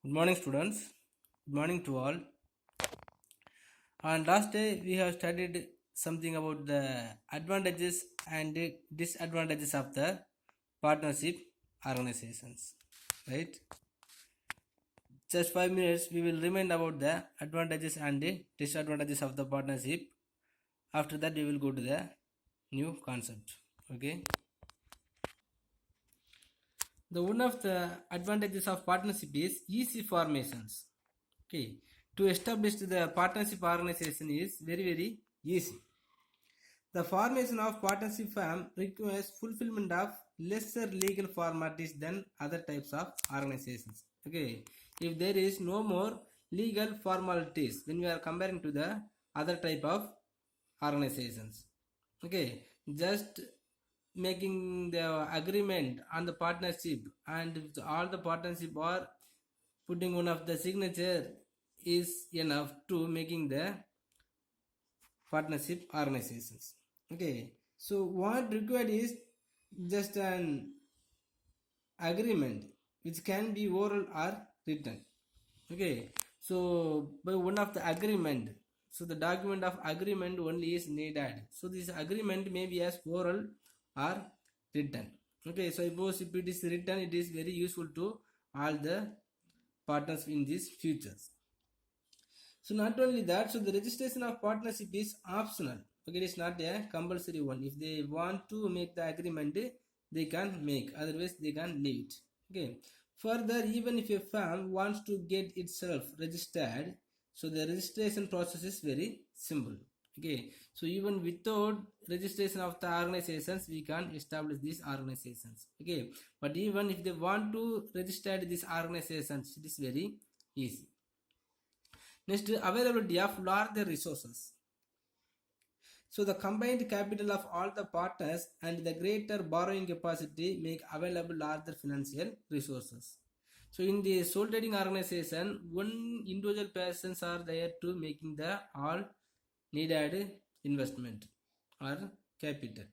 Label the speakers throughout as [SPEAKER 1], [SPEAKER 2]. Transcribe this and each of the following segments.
[SPEAKER 1] Good morning, students. Good morning to all. On last day, we have studied something about the advantages and disadvantages of the partnership organizations. Right? Just 5 minutes, we will remind about the advantages and the disadvantages of the partnership. After that, we will go to the new concept. Okay. The one of the advantages of partnership is easy formations. Okay, to establish the partnership organization is very easy. The formation of partnership firm requires fulfillment of lesser legal formalities than other types of organizations. Okay, if there is no more legal formalities when we are comparing to the other type of organizations. Okay, just making the agreement on the partnership, and if all the partnership are putting one of the signature is enough to making the partnership organizations. Okay, so what required is just an agreement which can be oral or written. Okay, so by one of the agreement, so the document of agreement only is needed. So this agreement may be as oral or written. Okay, so suppose if it is written, it is very useful to all the partners in these futures. So not only that, so the registration of partnership is optional. Okay, it is not a compulsory one. If they want to make the agreement, they can make. Otherwise, they can leave it. Okay. Further, even if a firm wants to get itself registered, so the registration process is very simple. Okay. So even without registration of the organizations, we can establish these organizations. Okay. But even if they want to register these organizations, it is very easy. Next, availability of larger resources. So the combined capital of all the partners and the greater borrowing capacity make available larger financial resources. So in the sole trading organization, one individual persons are there to making the all needed investment or capital.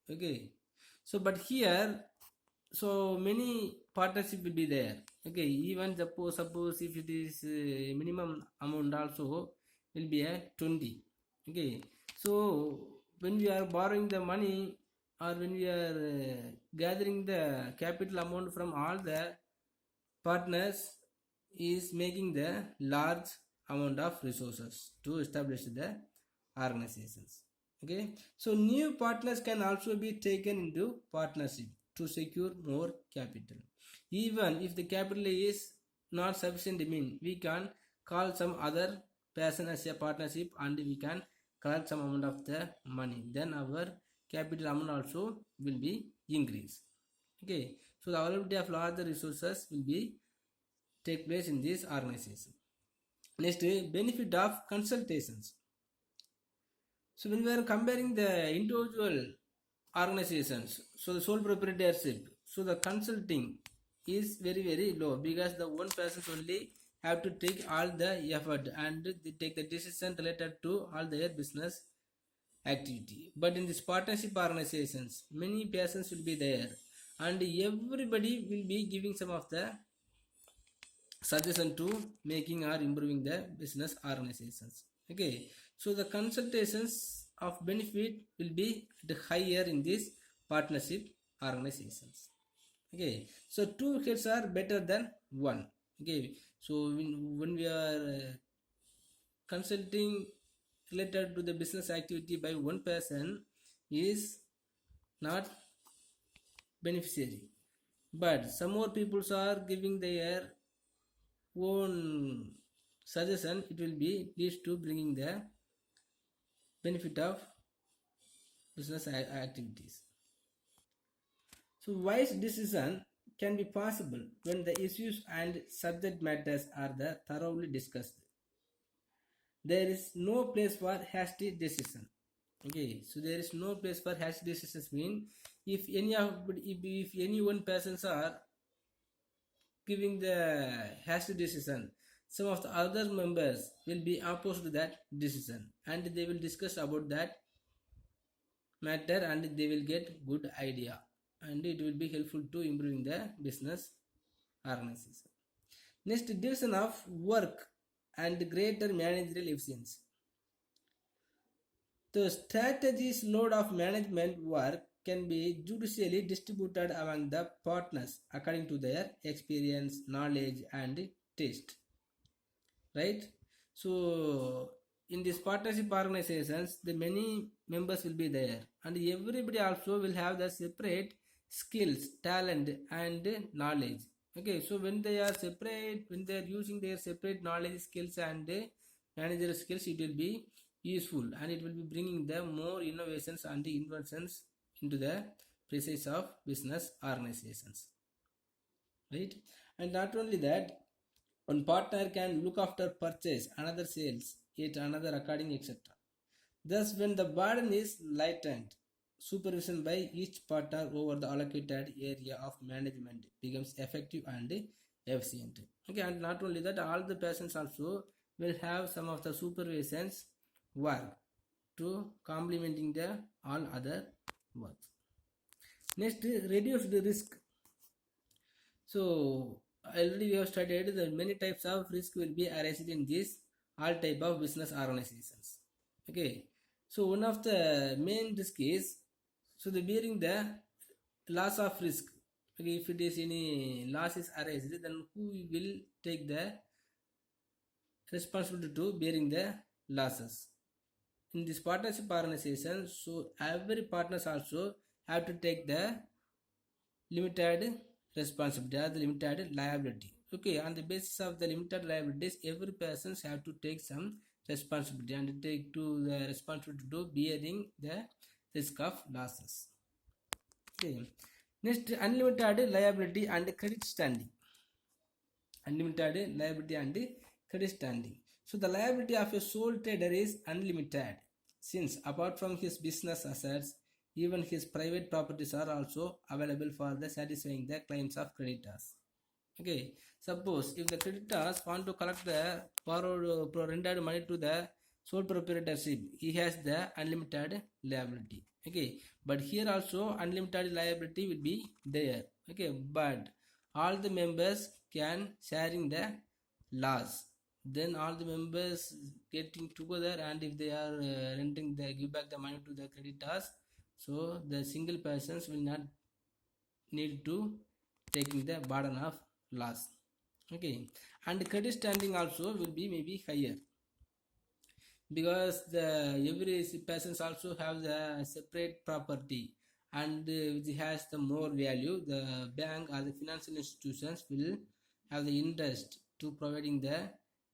[SPEAKER 1] Okay. So but here, so many partnership will be there. Okay, even suppose if it is minimum amount also will be a 20. Okay, so when we are borrowing the money or when we are gathering the capital amount from all the partners is making the large amount of resources to establish the organizations. Okay, so new partners can also be taken into partnership to secure more capital. Even if the capital is not sufficient, we can call some other person as a partnership and we can collect some amount of the money. Then our capital amount also will be increased. Okay, so the availability of larger resources will be take place in this organization. Next, benefit of consultations. So when we are comparing the individual organizations, so the sole proprietorship, so the consulting is very low because the one person only have to take all the effort and they take the decision related to all their business activity. But in this partnership organizations, many persons will be there and everybody will be giving some of the suggestion to making or improving the business organizations. Okay, so the consultations of benefit will be the higher in these partnership organizations. Okay, so two heads are better than one. Okay, so when we are consulting related to the business activity by one person is not beneficiary, but some more people are giving their own suggestion, it will be leads to bringing the benefit of business activities. So wise decision can be possible when the issues and subject matters are thoroughly discussed. There is no place for hasty decision. Okay, so there is no place for hasty decisions mean if any one persons are giving the hasty decision, some of the other members will be opposed to that decision and they will discuss about that matter and they will get good idea and it will be helpful to improving the business organization. Next, division of work and greater managerial efficiency. The strategy's load of management work can be judiciously distributed among the partners according to their experience, knowledge, and taste. Right? So, in these partnership organizations, the many members will be there, and everybody also will have the separate skills, talent, and knowledge. Okay, so when they are separate, when they are using their separate knowledge, skills, and managerial skills, it will be useful, and it will be bringing the more innovations and inventions into the process of business organizations. Right? And not only that, one partner can look after purchase, another sales, yet another according, etc. Thus, when the burden is lightened, supervision by each partner over the allocated area of management becomes effective and efficient. Okay, and not only that, all the persons also will have some of the supervisions work to complementing the all other works. Next, reduce the risk. So already we have studied that many types of risk will be arising in this all type of business organizations. Okay, so one of the main risk is, so the bearing the loss of risk. Okay, if it is any losses arised, then who will take the responsibility to bearing the losses in this partnership organization? So every partners also have to take the limited responsibility or the limited liability. Okay, on the basis of the limited liabilities, every person have to take some responsibility and take to the responsibility to bearing the risk of losses. Okay, next, unlimited liability and credit standing. Unlimited liability and credit standing. So the liability of a sole trader is unlimited, since apart from his business assets, even his private properties are also available for the satisfying the claims of creditors. Okay, suppose if the creditors want to collect the borrowed rendered money to the sole proprietorship, he has the unlimited liability. Okay, but here also unlimited liability will be there. Okay, but all the members can sharing the loss. Then all the members getting together, and if they are renting, they give back the money to the creditors. So the single persons will not need to taking the burden of loss. Okay, and credit standing also will be maybe higher, because the every persons also have the separate property, and which has the more value. The bank or the financial institutions will have the interest to providing the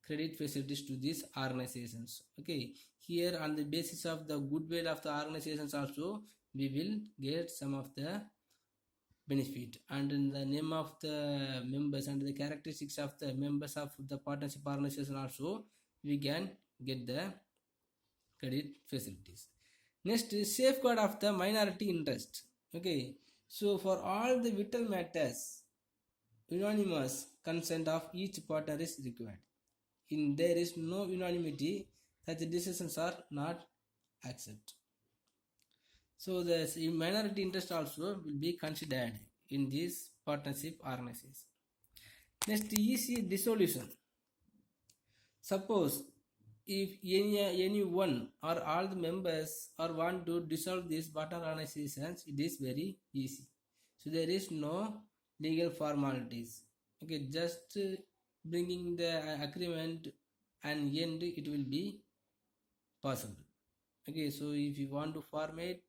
[SPEAKER 1] credit facilities to these organizations. Okay, here on the basis of the goodwill of the organizations also we will get some of the benefit, and in the name of the members and the characteristics of the members of the partnership organization also we can get the credit facilities. Next is safeguard of the minority interest. Okay, so for all the vital matters, unanimous consent of each partner is required. In there is no unanimity, such decisions are not accepted. So the minority interest also will be considered in this partnership organization. Next, easy dissolution. Suppose if any one or all the members are want to dissolve these partner organizations, it is very easy. So there is no legal formalities. Okay, just bringing the agreement and end, it will be possible. Okay, so if you want to format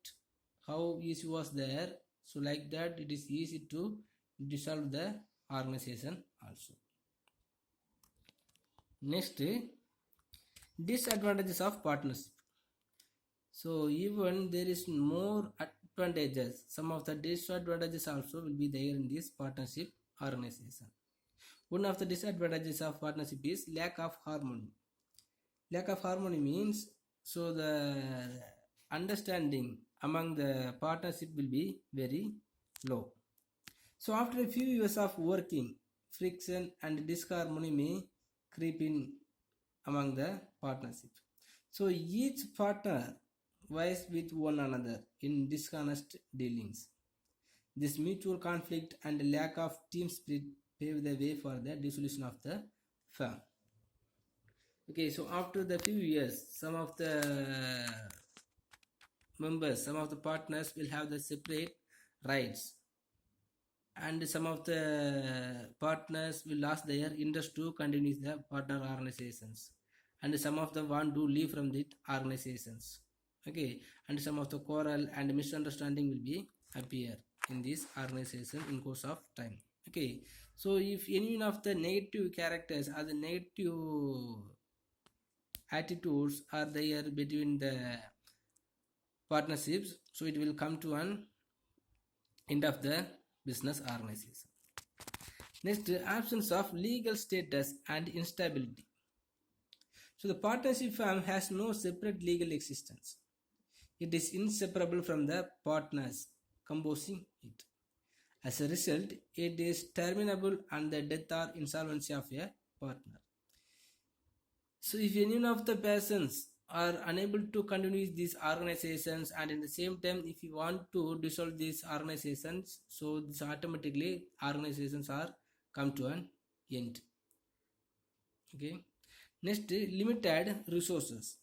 [SPEAKER 1] how easy was there, so like that it is easy to dissolve the organization also. Next, disadvantages of partnership. So even there is more advantages, some of the disadvantages also will be there in this partnership organization. One of the disadvantages of partnership is lack of harmony. Lack of harmony means, so the understanding among the partnership will be very low. So after a few years of working, friction and disharmony may creep in among the partnership. So each partner vies with one another in dishonest dealings. This mutual conflict and lack of team spirit pave the way for the dissolution of the firm. Okay, so after the few years, some of the members, some of the partners will have the separate rights, and some of the partners will lose their interest to continue the partner organizations, and some of them want to leave from the organizations. Okay, and some of the quarrel and misunderstanding will be appear in this organization in course of time. Okay, so if any one of the negative characters or the negative attitudes are there between the partnerships, so it will come to an end of the business organization. Next, absence of legal status and instability. So the partnership firm has no separate legal existence. It is inseparable from the partners composing it. As a result, it is terminable on the death or insolvency of a partner. So if any one of the persons are unable to continue these organizations, and in the same time if you want to dissolve these organizations, so this automatically organizations are come to an end. Okay, next, limited resources.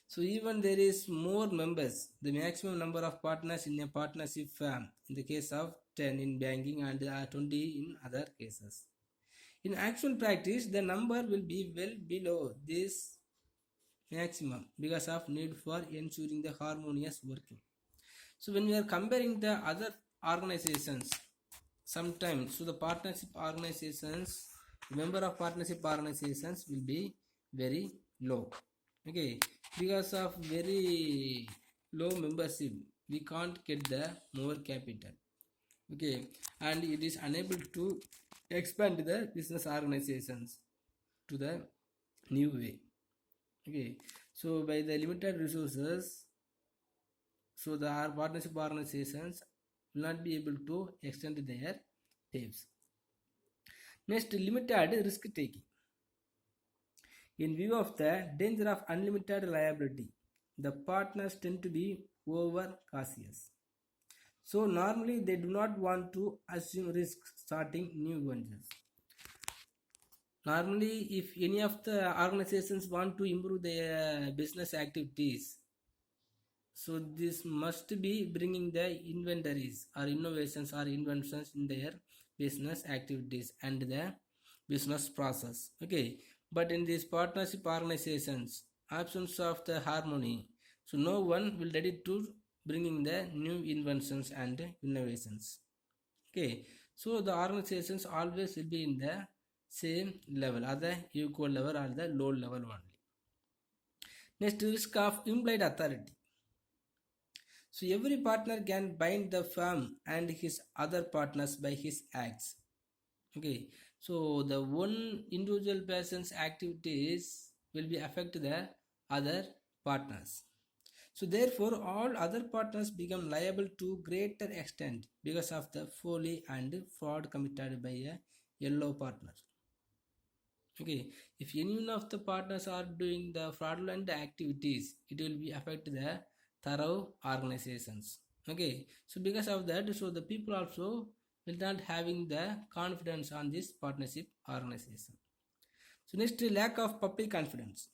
[SPEAKER 1] So even there is more members, the maximum number of partners in a partnership firm in the case of 10 in banking and 20 in other cases. In actual practice, the number will be well below this maximum because of need for ensuring the harmonious working. So when we are comparing the other organizations, sometimes, so the partnership organizations, member of partnership organizations will be very low. Okay, because of very low membership, we can't get the more capital. Okay, and it is unable to expand the business organizations to the new way. Okay, so by the limited resources, so the partnership organizations will not be able to extend their tapes. Next, limited risk taking. In view of the danger of unlimited liability, the partners tend to be over cautious. So normally they do not want to assume risk starting new ventures. Normally, if any of the organizations want to improve their business activities, so this must be bringing the inventories or innovations or inventions in their business activities and the business process. Okay, but in these partnership organizations, absence of the harmony, so no one will ready to bringing the new inventions and innovations. Okay, so the organizations always will be in the same level or the equal level or the low level only. Next, risk of implied authority. So every partner can bind the firm and his other partners by his acts. Okay, so the one individual person's activities will be affect the other partners. So therefore, all other partners become liable to greater extent because of the folly and fraud committed by a yellow partner. Okay, if any one of the partners are doing the fraudulent activities, it will be affect the thorough organizations. Okay, so because of that, so the people also will not having the confidence on this partnership organization. So next, lack of public confidence.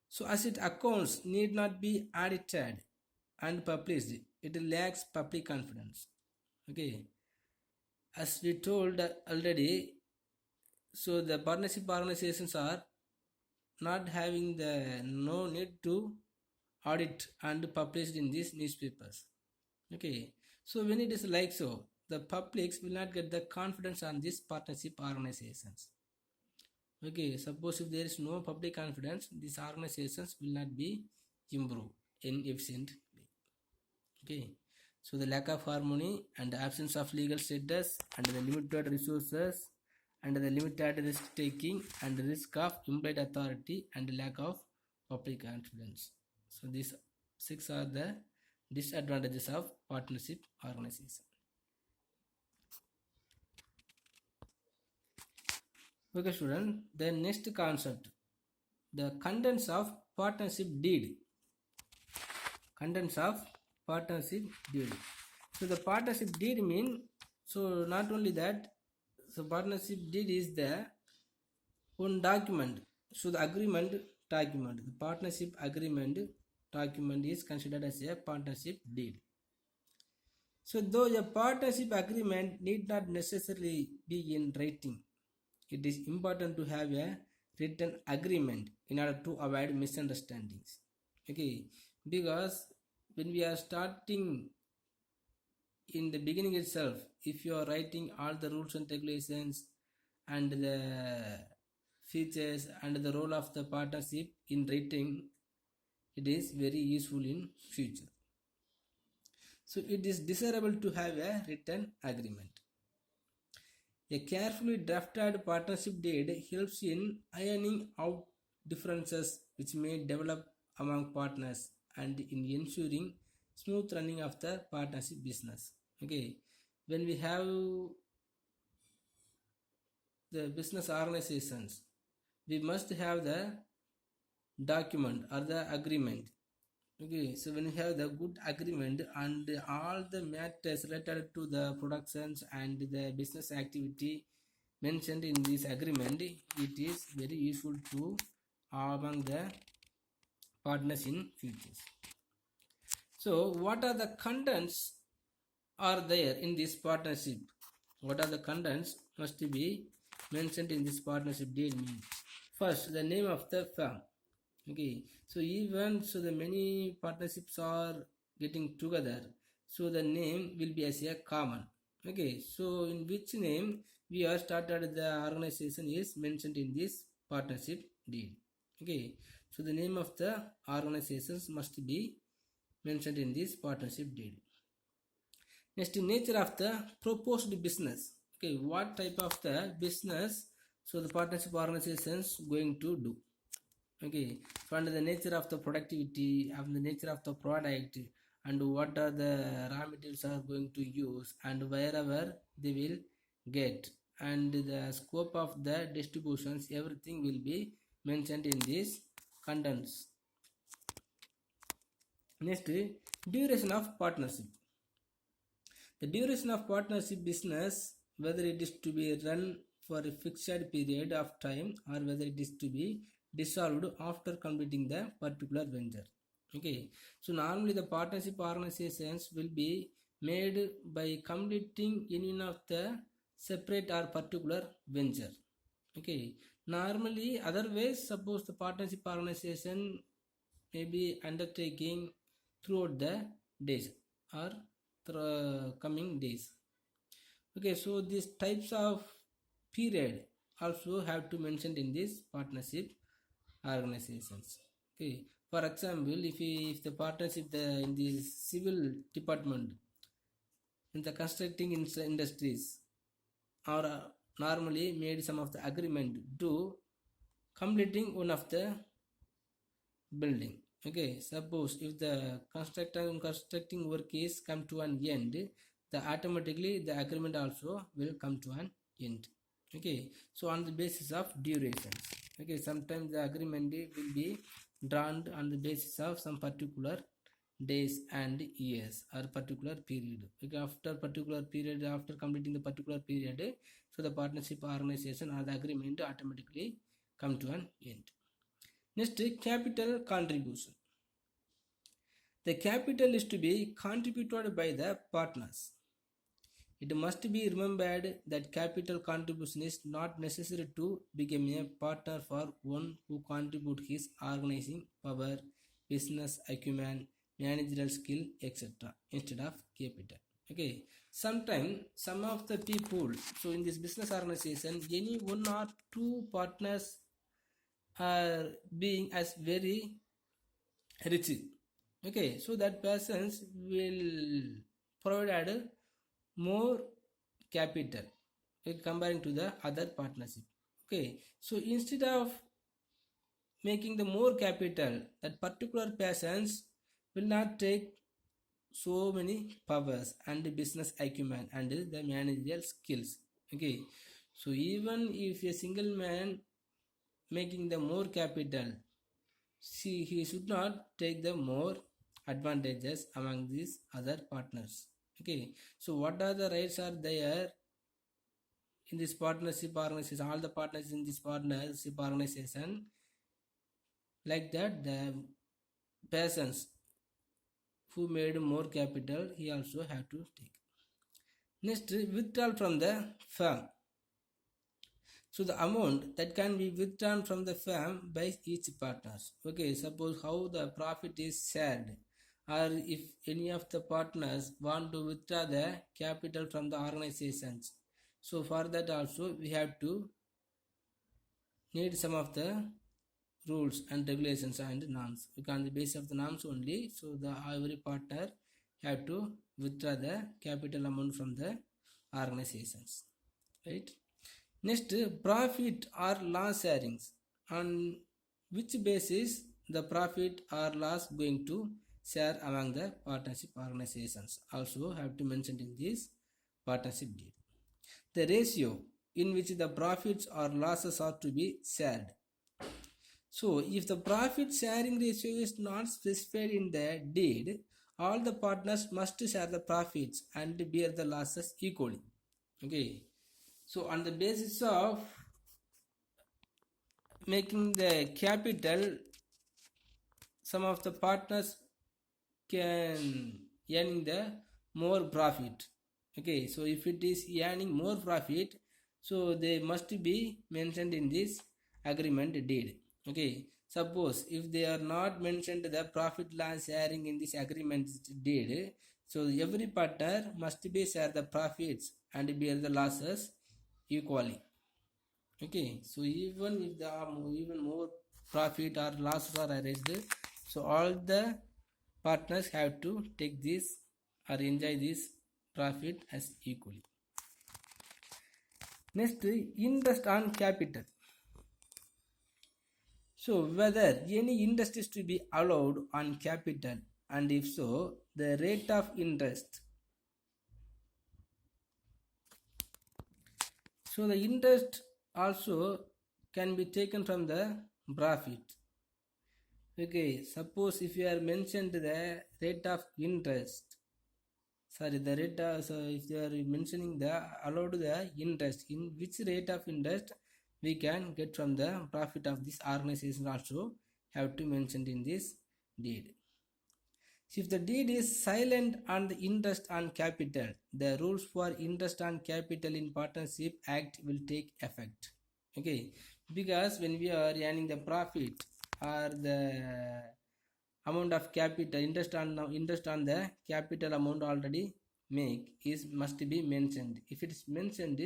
[SPEAKER 1] So asset accounts need not be audited and published. It lacks public confidence. Okay, as we told already, so the partnership organizations are not having the no need to audit and published in these newspapers. Okay, so when it is like so, the publics will not get the confidence on these partnership organizations. Okay, suppose if there is no public confidence, these organizations will not be improved in efficient way. Okay, so the lack of harmony and the absence of legal status and the limited resources and the limited risk taking and the risk of implied authority and lack of public confidence. So these 6 are the disadvantages of partnership organization. Okay student, the next concept, the contents of partnership deed. Contents of partnership deed. So the partnership deed mean, so not only that, So partnership deed is the one document. So the agreement document, the partnership agreement document is considered as a partnership deed. So though a partnership agreement need not necessarily be in writing, it is important to have a written agreement in order to avoid misunderstandings. Okay, because when we are starting in the beginning itself, if you are writing all the rules and regulations and the features and the role of the partnership in writing, it is very useful in future. So it is desirable to have a written agreement. A carefully drafted partnership deed helps in ironing out differences which may develop among partners and in ensuring smooth running of the partnership business. Okay, when we have the business organizations, we must have the document or the agreement. Okay, so when you have the good agreement and all the matters related to the productions and the business activity mentioned in this agreement, it is very useful to among the partners in futures. So what are the contents are there in this partnership? What are the contents must be mentioned in this partnership deal? First, the name of the firm. Okay, so even so the many partnerships are getting together, so the name will be as a common. Okay, so in which name we are started the organization is mentioned in this partnership deed. Okay, so the name of the organizations must be mentioned in this partnership deed. Next, nature of the proposed business. Okay, what type of the business so the partnership organizations going to do? Okay, so under the nature of the productivity, and the nature of the product, and what are the raw materials are going to use, and wherever they will get, and the scope of the distributions, everything will be mentioned in these contents. Next, duration of partnership. The duration of partnership business, whether it is to be run for a fixed period of time or whether it is to be dissolved after completing the particular venture. Okay, so normally the partnership organizations will be made by completing any one of the separate or particular venture. Okay, normally otherwise suppose the partnership organization may be undertaking throughout the days or coming days. Okay, so these types of period also have to mention in this partnership organizations. Okay, for example, if the partnership in the civil department in the constructing industries are normally made some of the agreement to completing one of the building. Okay, suppose if the constructing work is come to an end, the automatically the agreement also will come to an end. Okay, so on the basis of durations. Okay, sometimes the agreement will be drawn on the basis of some particular days and years or particular period. Okay, after particular period, after completing the particular period, so the partnership organization or the agreement automatically come to an end. Next, capital contribution. The capital is to be contributed by the partners. It must be remembered that capital contribution is not necessary to become a partner for one who contribute his organizing power, business acumen, managerial skill, etc. instead of capital. Okay, sometimes some of the people, so in this business organization, any one or two partners are being as very rich. Okay, so that persons will provide more capital comparing to the other partnership. Okay, so instead of making the more capital, that particular persons will not take so many powers and business acumen and the managerial skills. Okay, so even if a single man making the more capital, see, he should not take the more advantages among these other partners. Okay, so what are the rights are there in this partnership organization, all the partners in this partnership organization, like that the persons who made more capital, he also have to take. Next, withdrawal from the firm. So the amount that can be withdrawn from the firm by each partners. Okay, suppose how the profit is shared, or if any of the partners want to withdraw the capital from the organizations. So for that also we have to need some of the rules and regulations and norms. Because on the basis of the norms only, so the every partner have to withdraw the capital amount from the organizations, right? Next, profit or loss sharings. On which basis the profit or loss going to share among the partnership organizations also have to mention in this partnership deed. The ratio in which the profits or losses are to be shared. So if the profit sharing ratio is not specified in the deed, all the partners must share the profits and bear the losses equally. Okay. So on the basis of making the capital, some of the partners can earning the more profit. Okay, so if it is earning more profit, so they must be mentioned in this agreement deed. Okay, suppose if they are not mentioned the profit loss sharing in this agreement deed, so every partner must be share the profits and bear the losses equally. Okay, so even if there are even more profit or losses are raised, so all the partners have to take this or enjoy this profit as equally. Next, interest on capital. So whether any interest is to be allowed on capital, and if so, the rate of interest. So the interest also can be taken from the profit. Okay, suppose if you are mentioned the rate of interest, the rate of, so if you are mentioning the allowed the interest, in which rate of interest we can get from the profit of this organization also have to mention in this deed. So if the deed is silent on the interest on capital, the rules for interest on capital in partnership act will take effect. Okay, because when we are earning the profit or the amount of capital, interest on the capital amount already make is must be mentioned. If it is mentioned,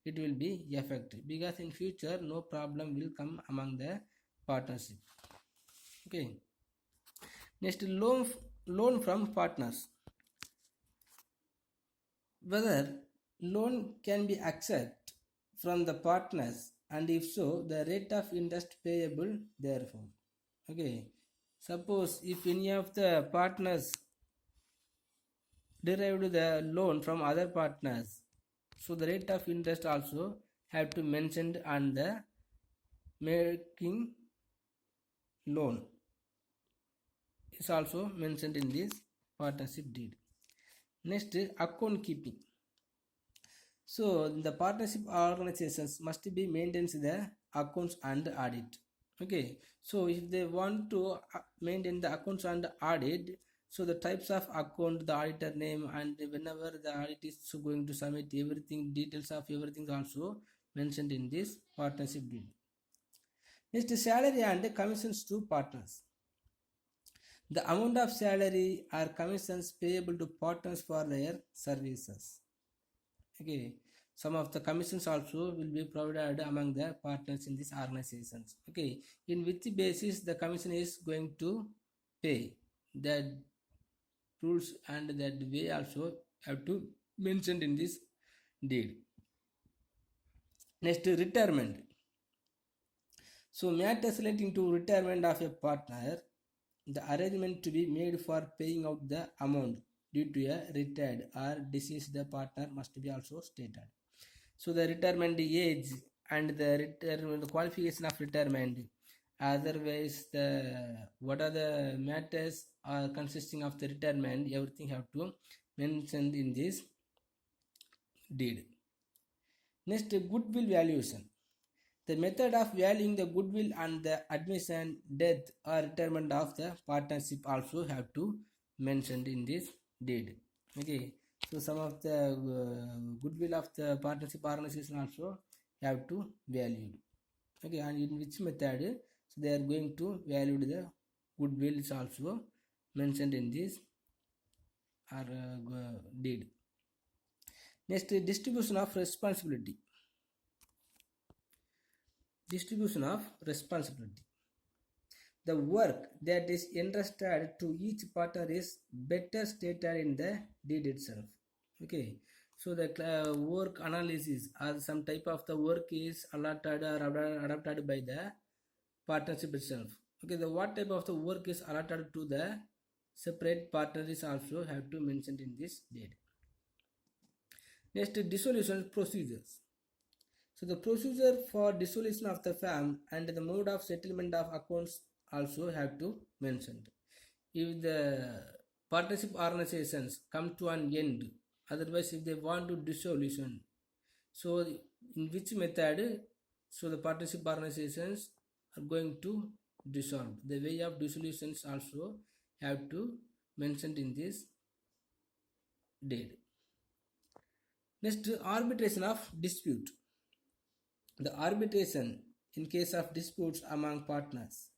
[SPEAKER 1] it will be effective, because in future no problem will come among the partnership. Okay, next, loan from partners. Whether loan can be accepted from the partners, and if so, the rate of interest payable therefore. Okay, suppose if any of the partners derived the loan from other partners, so the rate of interest also have to mentioned on the making loan is also mentioned in this partnership deed. Next, account keeping. So the partnership organizations must be maintains the accounts and audit. Okay, so if they want to maintain the accounts and audit, so the types of account, the auditor name, and whenever the audit is going to submit, everything, details of everything also mentioned in this partnership deed. Next, salary and commissions to partners. The amount of salary or commissions payable to partners for their services. Okay, some of the commissions also will be provided among the partners in these organizations. Okay, in which basis the commission is going to pay, that rules and that way also have to mentioned in this deed. Next, retirement. So matters relating to retirement of a partner, the arrangement to be made for paying out the amount due to a retired or deceased partner must be also stated. So the retirement age and the qualification of retirement, otherwise the what are the matters are consisting of the retirement, everything have to mention in this deed. Next, goodwill valuation. The method of valuing the goodwill and the admission, death or retirement of the partnership also have to mentioned in this deed. Okay, so some of the goodwill of the partnership organization also have to value. Okay, and in which method, so they are going to value the goodwill is also mentioned in this or deed. Next, distribution of responsibility. Distribution of responsibility. The work that is entrusted to each partner is better stated in the deed itself. Okay, so the work analysis or some type of the work is allotted or adopted by the partnership itself. Okay, the what type of the work is allotted to the separate partner is also have to mention in this deed. Next, dissolution procedures. So the procedure for dissolution of the firm and the mode of settlement of accounts also have to mention. If the partnership organizations come to an end, otherwise if they want to dissolution, so in which method, so the partnership organizations are going to dissolve. The way of dissolutions also have to mentioned in this deed. Next, arbitration of dispute. The arbitration in case of disputes among partners.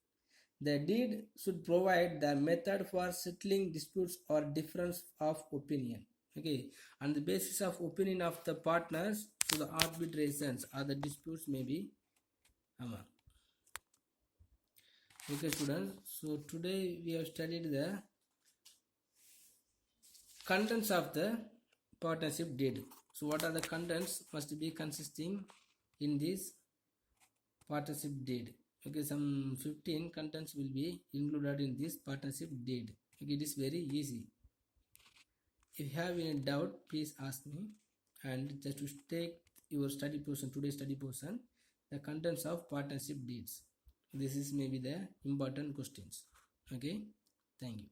[SPEAKER 1] The deed should provide the method for settling disputes or difference of opinion. Okay, on the basis of opinion of the partners, so the arbitrations or the disputes may be among. Okay, students. So today we have studied the contents of the partnership deed. So what are the contents must be consisting in this partnership deed? Okay, some 15 contents will be included in this partnership deed. Okay, it is very easy. If you have any doubt, please ask me. And just to take your study portion, today's study portion, the contents of partnership deeds. This is maybe the important questions. Okay, thank you.